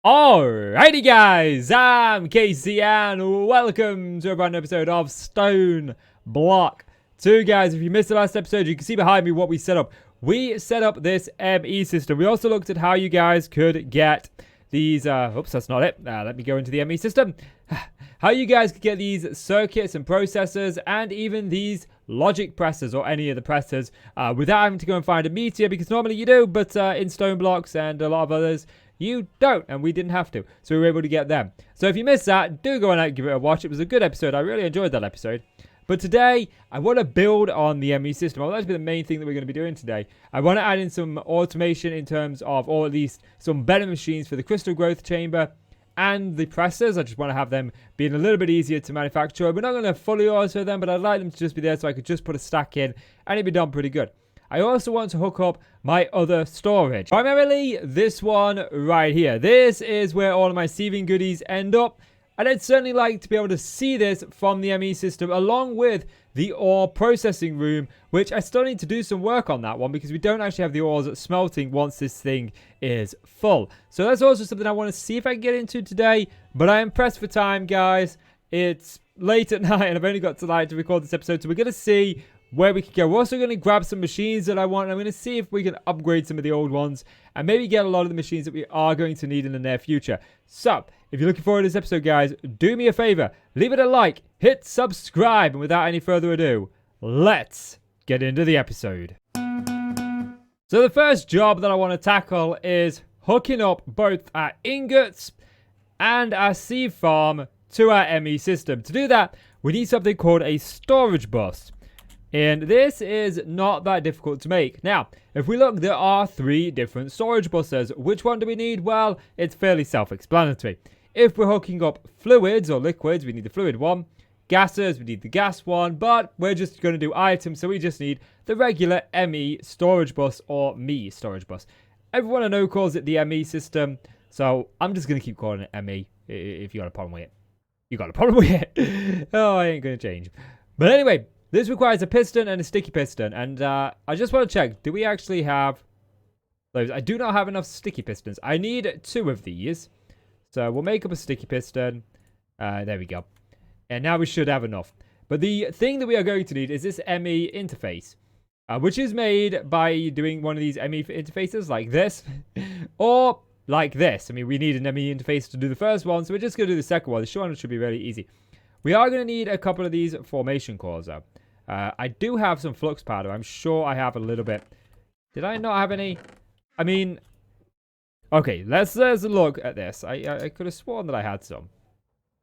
Alrighty guys, I'm Casey and welcome to a brand new episode of StoneBlock 2. Guys, if you missed the last episode, you can see behind me what we set up. We set up this ME system. We also looked at how you guys could get these, oops, that's not it. Let me go into the ME system. How you guys could get these circuits and processors and even these logic presses or any of the presses without having to go and find a meteor, because normally you do, but in StoneBlocks and a lot of others, you don't, and we didn't have to, so we were able to get them. So if you missed that, do go and give it a watch. It was a good episode. I really enjoyed that episode. But today, I want to build on the ME system. Well, that's the main thing that we're going to be doing today. I want to add in some automation in terms of, or at least some better machines for the crystal growth chamber and the presses. I just want to have them being a little bit easier to manufacture. We're not going to fully auto them, but I'd like them to just be there so I could just put a stack in and it'd be done pretty good. I also want to hook up my other storage. Primarily this one right here. This is where all of my sieving goodies end up. And I'd certainly like to be able to see this from the ME system along with the ore processing room, which I still need to do some work on that one because we don't actually have the ores smelting once this thing is full. So that's also something I want to see if I can get into today. But I am pressed for time, guys. It's late at night and I've only got tonight to record this episode. So we're going to see where we can go. We're also going to grab some machines that I want. I'm going to see if we can upgrade some of the old ones and maybe get a lot of the machines that we are going to need in the near future. So, if you're looking forward to this episode, guys, do me a favor. Leave it a like, hit subscribe, and without any further ado, let's get into the episode. So the first job that I want to tackle is hooking up both our ingots and our seed farm to our ME system. To do that, we need something called a storage bus. And this is not that difficult to make. Now, if we look, there are 3 different storage buses. Which one do we need? Well, it's fairly self-explanatory. If we're hooking up fluids or liquids, we need the fluid one. Gases, we need the gas one. But we're just going to do items, so we just need the regular ME storage bus or ME storage bus. Everyone I know calls it the ME system, so I'm just going to keep calling it ME if you got a problem with it. You got a problem with it? Oh, I ain't going to change. But anyway, this requires a piston and a sticky piston. And I just want to check. Do we actually have those? I do not have enough sticky pistons. I need 2 of these. So we'll make up a sticky piston. There we go. And now we should have enough. But the thing that we are going to need is this Emmy Interface. Which is made by doing one of these Emmy interfaces like this. Or like this. I mean, we need an Emmy interface to do the first one. So we're just going to do the second one. The short one should be really easy. We are going to need a couple of these formation cores, though. I do have some flux powder. I'm sure I have a little bit. Did I not have any? I mean, okay, let's look at this. I could have sworn that I had some.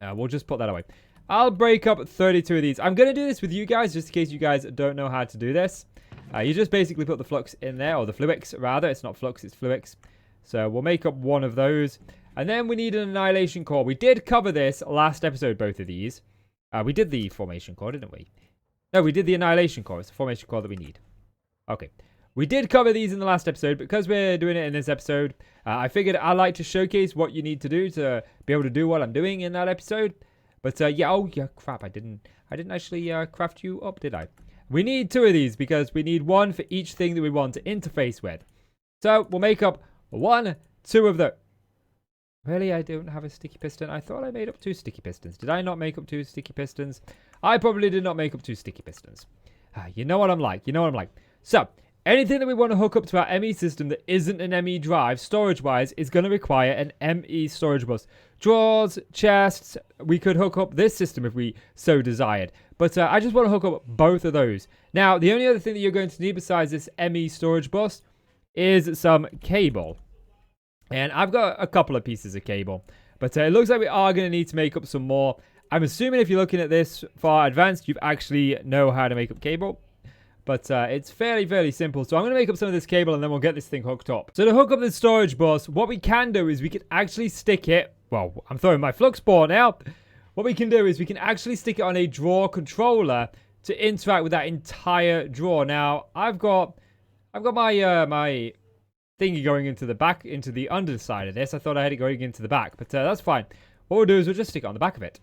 We'll just put that away. I'll break up 32 of these. I'm going to do this with you guys, just in case you guys don't know how to do this. You just basically put the flux in there, or the fluix, rather. It's not flux, it's fluix. So we'll make up one of those. And then we need an annihilation core. We did cover this last episode, both of these. We did the formation core, didn't we? No, we did the annihilation core. It's the formation core that we need. Okay. We did cover these in the last episode. Because we're doing it in this episode, I figured I'd like to showcase what you need to do to be able to do what I'm doing in that episode. But yeah, oh yeah, crap. I didn't actually craft you up, did I? We need 2 of these because we need 1 for each thing that we want to interface with. So we'll make up 1, 2 of the... Really, I don't have a sticky piston. I thought I made up 2 sticky pistons. Did I not make up 2 sticky pistons? I probably did not make up 2 sticky pistons. You know what I'm like. You know what I'm like. So, anything that we want to hook up to our ME system that isn't an ME drive, storage-wise, is going to require an ME storage bus. Drawers, chests, we could hook up this system if we so desired. But I just want to hook up both of those. Now, the only other thing that you're going to need besides this ME storage bus is some cable. And I've got a couple of pieces of cable. But it looks like we are going to need to make up some more. I'm assuming if you're looking at this far advanced, you actually know how to make up cable. But it's fairly simple. So I'm going to make up some of this cable and then we'll get this thing hooked up. So to hook up the storage bus, what we can do is we can actually stick it... Well, I'm throwing my flux ball now. What we can do is we can actually stick it on a drawer controller to interact with that entire drawer. Now, I've got my... my thingy going into the back, into the underside of this. I thought I had it going into the back, but that's fine. What we'll do is we'll just stick it on the back of it.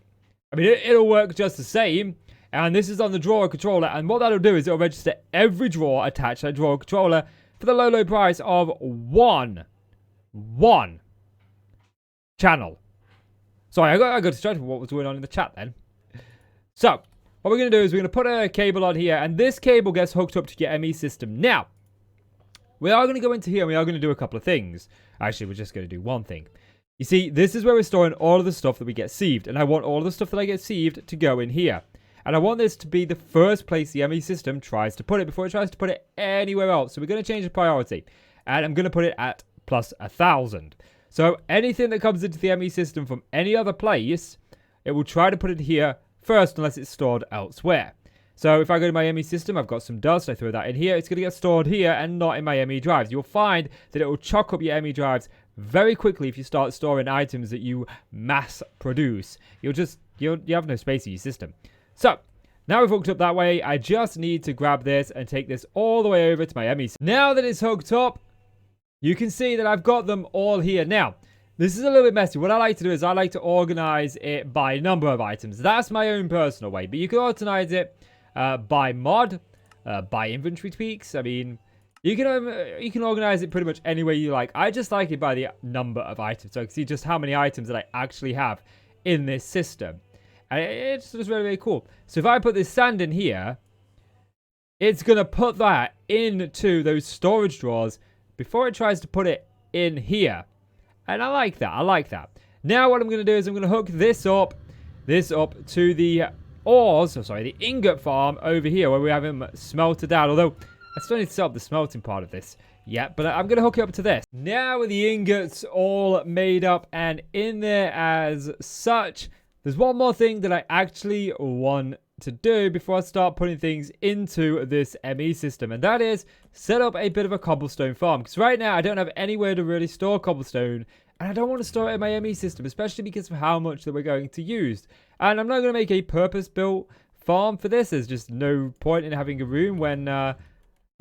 I mean, it'll work just the same. And this is on the drawer controller. And what that'll do is it'll register every drawer attached to that drawer controller for the low price of one. channel. Sorry, I got distracted with what was going on in the chat then. So, what we're going to do is we're going to put a cable on here, and this cable gets hooked up to your ME system. Now, we are going to go into here, and we are going to do a couple of things. Actually, we're just going to do one thing. You see, this is where we're storing all of the stuff that we get sieved, and I want all of the stuff that I get sieved to go in here. And I want this to be the first place the ME system tries to put it before it tries to put it anywhere else. So we're going to change the priority, and I'm going to put it at plus 1,000. So anything that comes into the ME system from any other place, it will try to put it here first unless it's stored elsewhere. So if I go to my ME system, I've got some dust, I throw that in here, it's going to get stored here and not in my ME drives. You'll find that it will chock up your ME drives very quickly if you start storing items that you mass produce. You have no space in your system. So now we've hooked up that way, I just need to grab this and take this all the way over to my ME. Now that it's hooked up, you can see that I've got them all here. Now, this is a little bit messy. What I like to do is I like to organize it by number of items. That's my own personal way. But you can organize it by mod, by inventory tweaks. I mean, you can organize it pretty much any way you like. I just like it by the number of items. So I can see just how many items that I actually have in this system. And it's just really, really cool. So if I put this sand in here, it's going to put that into those storage drawers before it tries to put it in here. And I like that. I like that. Now what I'm going to do is I'm going to hook this up to the the ingot farm over here where we have him smelted down. Although I still need to set up the smelting part of this yet, but I'm going to hook it up to this. Now with the ingots all made up and in there as such, there's one more thing that I actually want to do before I start putting things into this ME system, and that is set up a bit of a cobblestone farm, because right now I don't have anywhere to really store cobblestone, and I don't want to store it in my ME system, especially because of how much that we're going to use. And I'm not going to make a purpose-built farm for this. There's just no point in having a room when I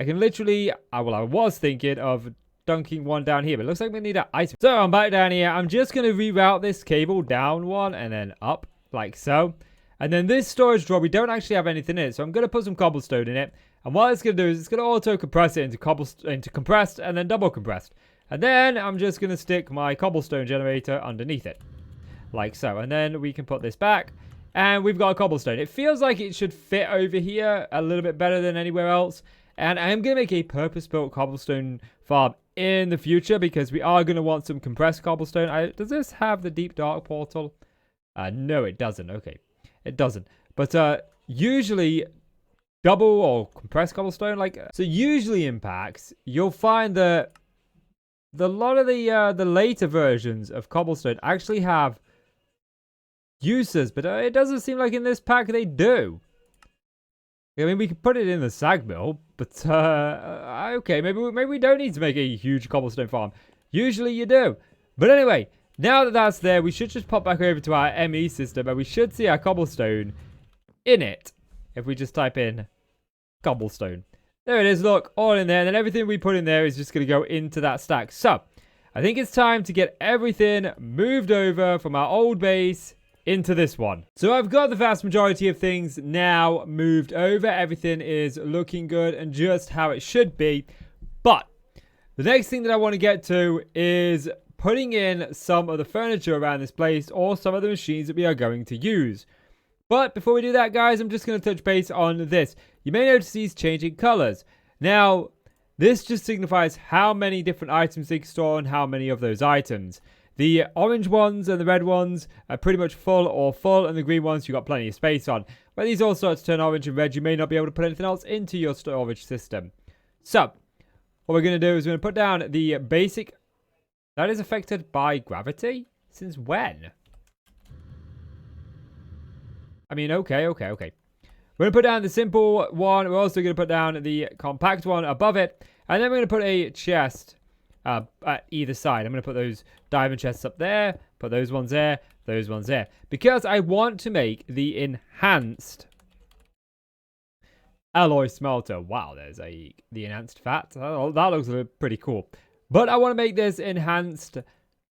can literally, I was thinking of dunking one down here, but it looks like we need an item. So I'm back down here. I'm just going to reroute this cable down one and then up like so. And then this storage drawer, we don't actually have anything in it. So I'm going to put some cobblestone in it. And what it's going to do is it's going to auto compress it into compressed and then double compressed. And then I'm just going to stick my cobblestone generator underneath it. Like so. And then we can put this back. And we've got a cobblestone. It feels like it should fit over here a little bit better than anywhere else. And I'm going to make a purpose-built cobblestone farm in the future because we are going to want some compressed cobblestone. Does this have the deep dark portal? No, it doesn't. Okay. It doesn't. But usually double or compressed cobblestone, so usually in packs, you'll find that a lot of the later versions of cobblestone actually have uses, but it doesn't seem like in this pack they do. I mean, we could put it in the sag mill, but okay, maybe we don't need to make a huge cobblestone farm. Usually you do. But anyway, now that that's there, we should just pop back over to our ME system, and we should see our cobblestone in it. If we just type in cobblestone. There it is, look, all in there. And then everything we put in there is just going to go into that stack. So, I think it's time to get everything moved over from our old base into this one. So I've got the vast majority of things now moved over. Everything is looking good and just how it should be. But the next thing that I want to get to is putting in some of the furniture around this place or some of the machines that we are going to use. But before we do that, guys, I'm just going to touch base on this. You may notice these changing colors. Now, this just signifies how many different items they can store and how many of those items. The orange ones and the red ones are pretty much full or full, and the green ones you've got plenty of space on. When these all start to turn orange and red, you may not be able to put anything else into your storage system. So, what we're going to do is we're going to put down the basic. That is affected by gravity? Since when? I mean, okay. We're going to put down the simple one. We're also going to put down the compact one above it. And then we're going to put a chest at either side. I'm going to put those diamond chests up there. Put those ones there. Those ones there. Because I want to make the enhanced alloy smelter. Wow, there's the enhanced fat. That looks pretty cool. But I want to make this enhanced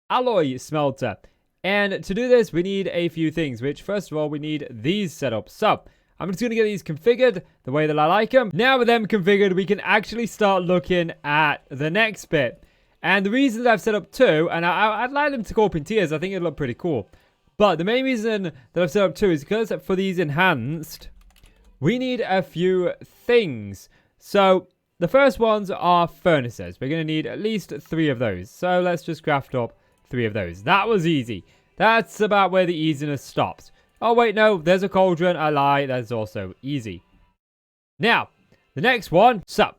alloy smelter. And to do this, we need a few things, which first of all, we need these set up. So, I'm just going to get these configured the way that I like them. Now with them configured, we can actually start looking at the next bit. And the reason that I've set up 2, and I'd like them to go up in tiers, I think it'd look pretty cool. But the main reason that I've set up 2 is because for these enhanced, we need a few things. So the first ones are furnaces. We're going to need at least 3 of those. So let's just craft up 3 of those. That was easy. That's about where the easiness stops. Oh, wait, no. There's a cauldron. I lie. That's also easy. Now, the next one. So,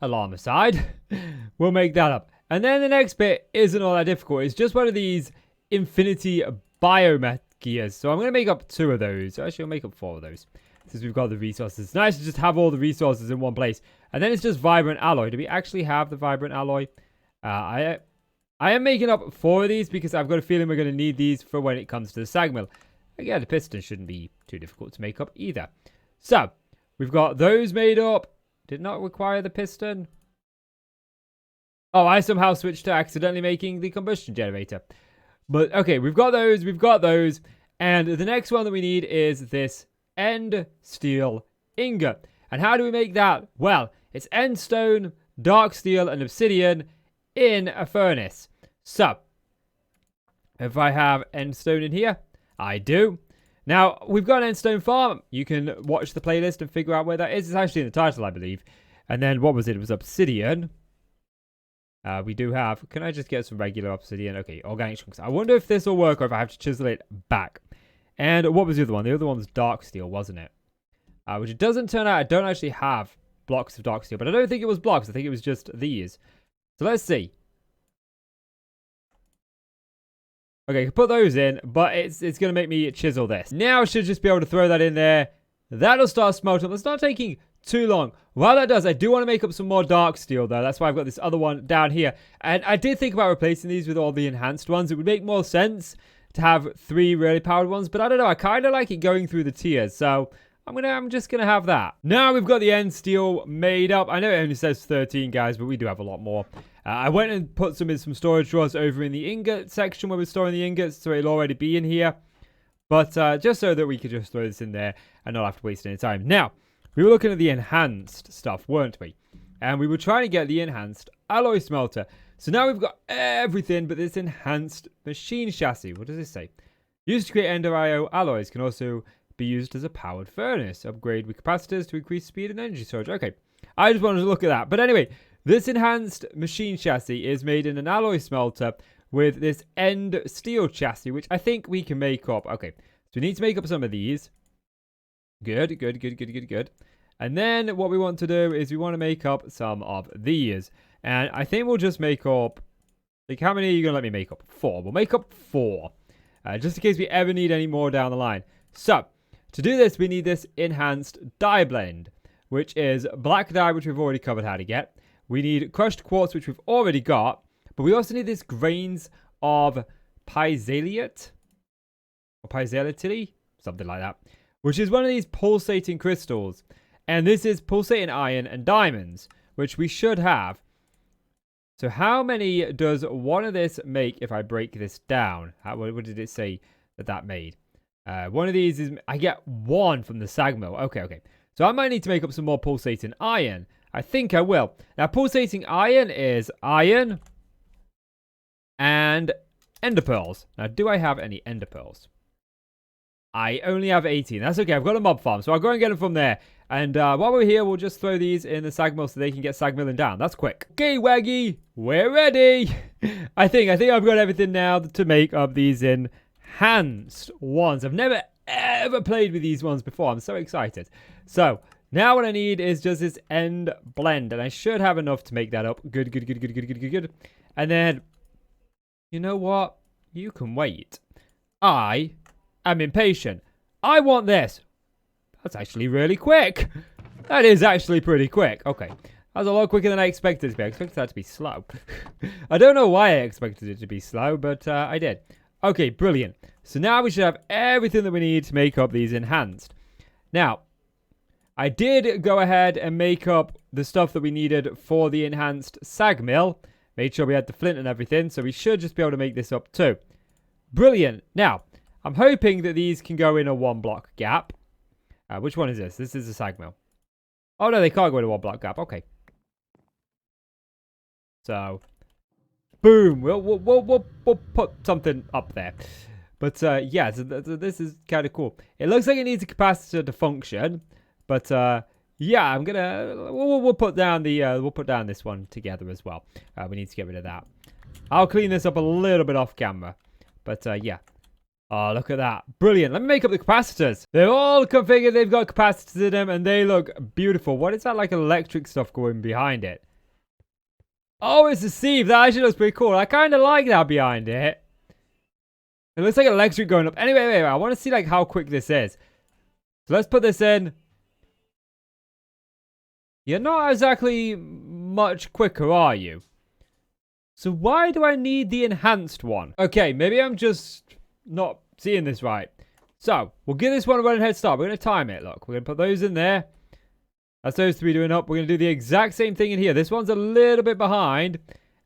alarm aside. We'll make that up. And then the next bit isn't all that difficult. It's just one of these infinity biomech gears. So I'm going to make up 2 of those. Actually, I'll make up 4 of those. Since we've got the resources. It's nice to just have all the resources in one place. And then it's just vibrant alloy. Do we actually have the vibrant alloy? I am making up 4 of these because I've got a feeling we're going to need these for when it comes to the sag mill. Again, the piston shouldn't be too difficult to make up either. So, we've got those made up. Did not require the piston. Oh, I somehow switched to accidentally making the combustion generator. But, okay, we've got those. And the next one that we need is this end steel ingot. And how do we make that? Well, it's end stone, dark steel, and obsidian in a furnace. So, if I have end stone in here, I do. Now, we've got an Endstone Farm. You can watch the playlist and figure out where that is. It's actually in the title, I believe. And then, what was it? It was obsidian. We do have... Can I just get some regular obsidian? Okay, organic chunks. I wonder if this will work or if I have to chisel it back. And what was the other one? The other one was dark steel, wasn't it? Which it doesn't turn out I don't actually have blocks of dark steel. But I don't think it was blocks. I think it was just these. So let's see. Okay, put those in, but it's going to make me chisel this. Now I should just be able to throw that in there. That'll start smelting. It's not taking too long. While that does, I do want to make up some more dark steel, though. That's why I've got this other one down here. And I did think about replacing these with all the enhanced ones. It would make more sense to have 3 really powered ones, but I don't know. I kind of like it going through the tiers, so I'm just going to have that. Now we've got the end steel made up. I know it only says 13, guys, but we do have a lot more. I went and put some in some storage drawers over in the ingot section where we're storing the ingots, so it'll already be in here. But just so that we could just throw this in there and not have to waste any time. Now, we were looking at the enhanced stuff, weren't we? And we were trying to get the enhanced alloy smelter. So now we've got everything but this enhanced machine chassis. What does this say? Used to create Ender IO alloys can also be used as a powered furnace. Upgrade with capacitors to increase speed and energy storage. Okay, I just wanted to look at that. But anyway, this enhanced machine chassis is made in an alloy smelter with this end steel chassis, which I think we can make up. Okay, so we need to make up some of these. Good. And then what we want to do is we want to make up some of these. And I think we'll just make up... Like, how many are you going to let me make up? 4. We'll make up 4. Just in case we ever need any more down the line. So, to do this, we need this enhanced dye blend, which is black dye, which we've already covered how to get. We need crushed quartz, which we've already got. But we also need this grains of piezalite. Or piezalite? Something like that. Which is one of these pulsating crystals. And this is pulsating iron and diamonds, which we should have. So how many does one of this make if I break this down? What did it say that made? One of these is... I get 1 from the sag mill. Okay. So I might need to make up some more pulsating iron. I think I will. Now, pulsating iron is iron and ender pearls. Now, do I have any ender pearls? I only have 18. That's okay. I've got a mob farm, so I'll go and get them from there. And while we're here, we'll just throw these in the sag mill so they can get sag milling down. That's quick. Okay, Waggy, we're ready. I think I've got everything now to make up these enhanced ones. I've never ever played with these ones before. I'm so excited. So now what I need is just this end blend, and I should have enough to make that up. Good. And then, you know what? You can wait. I am impatient. I want this. That's actually really quick. That is actually pretty quick. Okay. That was a lot quicker than I expected it to be. I expected that to be slow. I don't know why I expected it to be slow, but I did. Okay, brilliant. So now we should have everything that we need to make up these enhanced. Now, I did go ahead and make up the stuff that we needed for the enhanced sag mill. Made sure we had the flint and everything, so we should just be able to make this up too. Brilliant. Now, I'm hoping that these can go in a 1-block gap. Which one is this? This is a sag mill. Oh, no, they can't go in a 1-block gap. Okay. So, Boom. We'll put something up there. But yeah, so this is kind of cool. It looks like it needs a capacitor to function, but yeah, we'll put down this one together as well. We need to get rid of that. I'll clean this up a little bit off camera, but yeah. Oh, look at that. Brilliant. Let me make up the capacitors. They're all configured. They've got capacitors in them, and they look beautiful. What is that, like electric stuff going behind it? Oh, it's a sieve. That actually looks pretty cool. I kind of like that behind it. It looks like electric going up. Anyway, I want to see like how quick this is. So let's put this in. You're not exactly much quicker, are you? So why do I need the enhanced one? Okay, maybe I'm just not seeing this right. So we'll give this one a running head start. We're going to time it. Look, we're going to put those in there. That's those three doing up. We're going to do the exact same thing in here. This one's a little bit behind.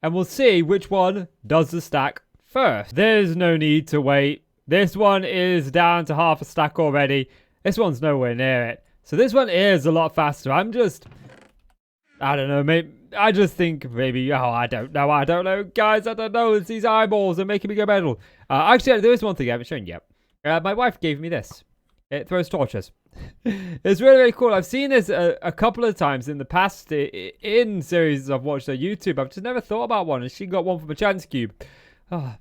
And we'll see which one does the stack first. There's no need to wait. This one is down to half a stack already. This one's nowhere near it. So this one is a lot faster. I don't know, maybe, I just think maybe, oh, I don't know, guys, I don't know, it's these eyeballs are making me go mental. Actually, there is one thing I haven't shown you yet. My wife gave me this. It throws torches. It's really, really cool. I've seen this a couple of times in the past in series I've watched on YouTube. I've just never thought about one, and she got one from a chance cube. Oh.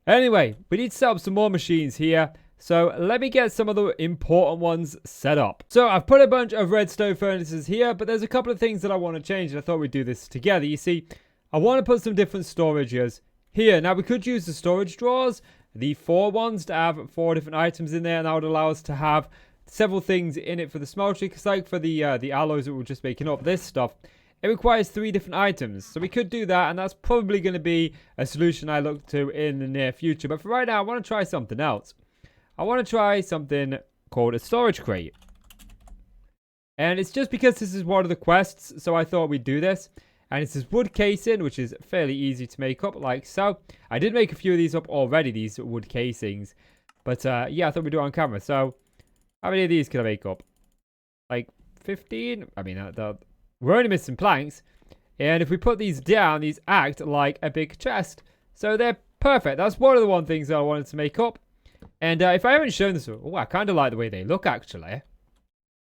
Anyway, we need to set up some more machines here. So let me get some of the important ones set up. So I've put a bunch of redstone furnaces here, but there's a couple of things that I want to change, and I thought we'd do this together. You see, I want to put some different storages here. Now, we could use the storage drawers, the 4 ones, to have 4 different items in there, and that would allow us to have several things in it for the smelter, because like for the alloys that we're just making up, this stuff, it requires 3 different items. So we could do that, and that's probably going to be a solution I look to in the near future. But for right now, I want to try something else. I want to try something called a storage crate. And it's just because this is one of the quests, so I thought we'd do this. And it's this wood casing, which is fairly easy to make up, like so. I did make a few of these up already, these wood casings. But yeah, I thought we'd do it on camera. So how many of these can I make up? Like 15? I mean, we're only missing planks. And if we put these down, these act like a big chest. So they're perfect. That's one of the things that I wanted to make up. And if I haven't shown this, oh, I kind of like the way they look, actually.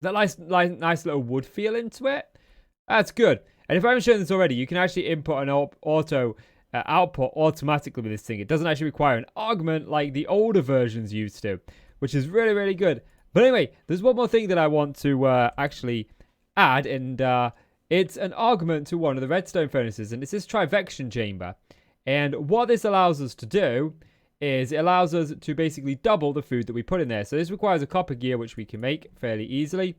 That nice little wood feel into it. That's good. And if I haven't shown this already, you can actually input an auto output automatically with this thing. It doesn't actually require an augment like the older versions used to, which is really, really good. But anyway, there's one more thing that I want to actually add, and it's an augment to one of the redstone furnaces, and it's this Trifection Chamber. And what this allows us to do is it allows us to basically double the food that we put in there. So this requires a copper gear, which we can make fairly easily.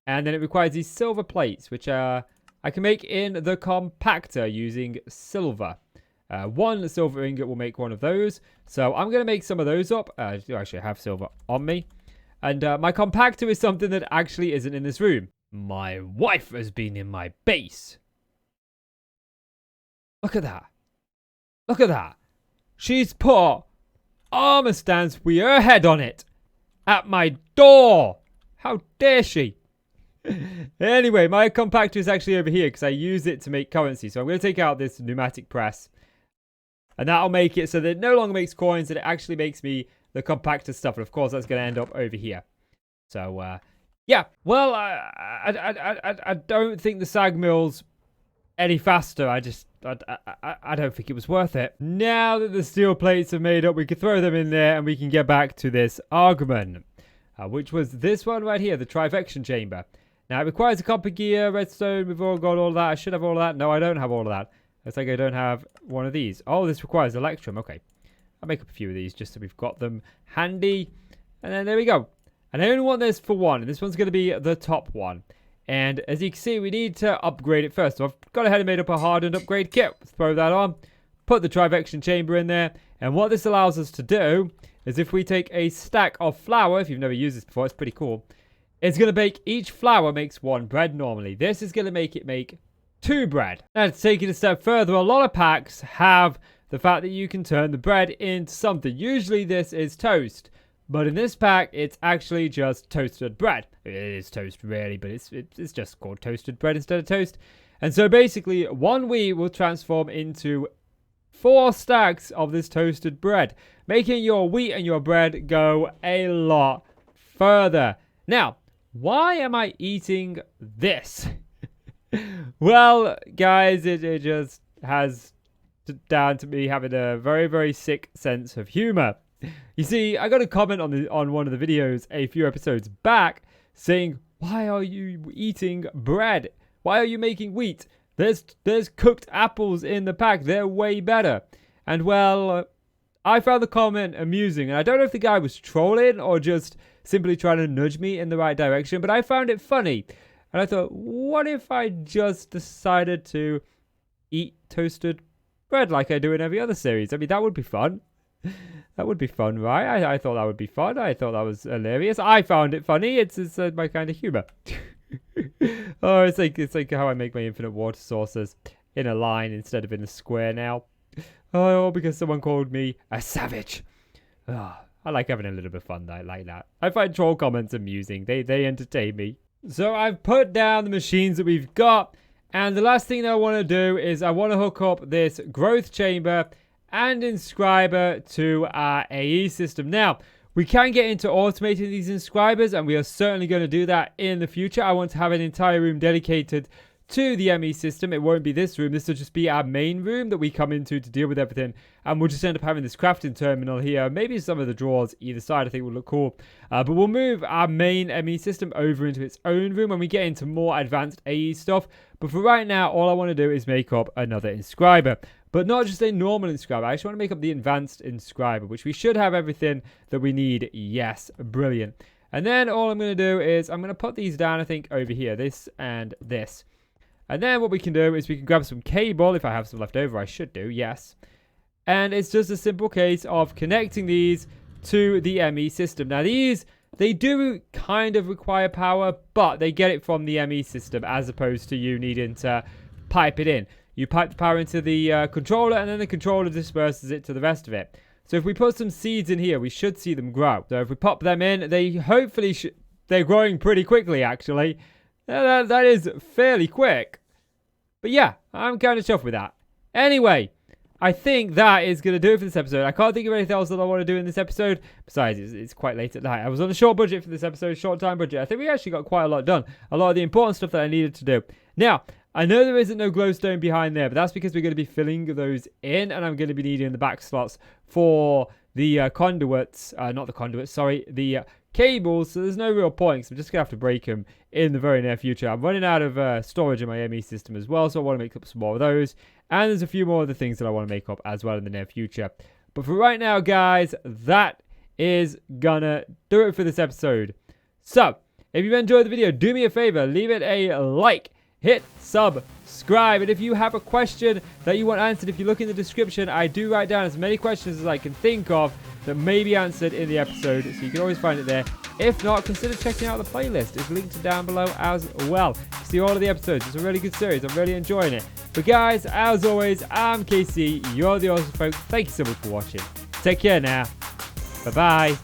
And then it requires these silver plates, which I can make in the compactor using silver. 1 silver ingot will make one of those. So I'm going to make some of those up. I do actually have silver on me. And my compactor is something that actually isn't in this room. My wife has been in my base. Look at that. Look at that. She's put armor stands with her head on it at my door. How dare she? Anyway, my compactor is actually over here because I use it to make currency. So I'm going to take out this pneumatic press. And that'll make it so that it no longer makes coins, and it actually makes me the compactor stuff. And of course, that's going to end up over here. So, yeah. Well, I don't think the sag mill's any faster. I don't think it was worth it. Now that the steel plates are made up, we can throw them in there and we can get back to this argument, which was this one right here, the Trifection Chamber. Now, it requires a copper gear, redstone. We've all got all of that. I should have all of that. No, I don't have all of that. Looks like I don't have one of these. Oh, this requires electrum. Okay. I'll make up a few of these just so we've got them handy. And then there we go. And I only want this for one. And this one's going to be the top one. And as you can see, we need to upgrade it first. So I've gone ahead and made up a Hardened Upgrade Kit. Let's throw that on. Put the Trifection Chamber in there. And what this allows us to do is if we take a stack of flour, if you've never used this before, it's pretty cool. It's going to make, each flour makes 1 bread normally. This is going to make it make 2 bread. Now, to take it a step further, a lot of packs have the fact that you can turn the bread into something. Usually this is toast. But in this pack, it's actually just toasted bread. It is toast, really, but it's just called toasted bread instead of toast. And so basically, 1 wheat will transform into 4 stacks of this toasted bread, making your wheat and your bread go a lot further. Now, why am I eating this? Well, guys, it just has down to me having a very, very sick sense of humor. You see, I got a comment on one of the videos a few episodes back saying, why are you eating bread? Why are you making wheat? There's cooked apples in the pack. They're way better. And well, I found the comment amusing. And I don't know if the guy was trolling or just simply trying to nudge me in the right direction. But I found it funny. And I thought, what if I just decided to eat toasted bread like I do in every other series? I mean, that would be fun. That would be fun, right? I thought that would be fun. I thought that was hilarious. I found it funny. It's my kind of humor. Oh, it's like how I make my infinite water sources in a line instead of in a square now. Oh, because someone called me a savage. Oh, I like having a little bit of fun. I like that. I find troll comments amusing. They entertain me. So I've put down the machines that we've got, and the last thing that I want to do is I want to hook up this growth chamber and inscriber to our AE system. Now, we can get into automating these inscribers, and we are certainly going to do that in the future. I want to have an entire room dedicated to the ME system. It won't be this room. This will just be our main room that we come into to deal with everything. And we'll just end up having this crafting terminal here. Maybe some of the drawers either side I think will look cool. But we'll move our main ME system over into its own room when we get into more advanced AE stuff. But for right now, all I want to do is make up another inscriber. But not just a normal inscriber. I just want to make up the advanced inscriber, which we should have everything that we need. Yes, brilliant. And then all I'm going to do is I'm going to put these down, I think, over here. This and this. And then what we can do is we can grab some cable. If I have some left over, I should do, yes. And it's just a simple case of connecting these to the ME system. Now, these, they do kind of require power, but they get it from the ME system as opposed to you needing to pipe it in. You pipe the power into the controller, and then the controller disperses it to the rest of it. So if we put some seeds in here, we should see them grow. So if we pop them in, they hopefully they're growing pretty quickly, actually. That is fairly quick. But yeah, I'm kind of chuffed with that. Anyway, I think that is going to do it for this episode. I can't think of anything else that I want to do in this episode. Besides, it's quite late at night. I was on a short budget for this episode, short time budget. I think we actually got quite a lot done. A lot of the important stuff that I needed to do. Now, I know there isn't no glowstone behind there, but that's because we're going to be filling those in, and I'm going to be needing the back slots for the conduits. Not the conduits, sorry, the cables. So there's no real point, so I'm just going to have to break them in the very near future. I'm running out of storage in my ME system as well, so I want to make up some more of those. And there's a few more other things that I want to make up as well in the near future. But for right now, guys, that is gonna do it for this episode. So, if you've enjoyed the video, do me a favor, leave it a like. Hit subscribe, and if you have a question that you want answered, if you look in the description, I do write down as many questions as I can think of that may be answered in the episode, so you can always find it there. If not, consider checking out the playlist. It's linked down below as well. See all of the episodes. It's a really good series. I'm really enjoying it. But guys, as always, I'm KC. You're the awesome folk. Thank you so much for watching. Take care now. Bye-bye.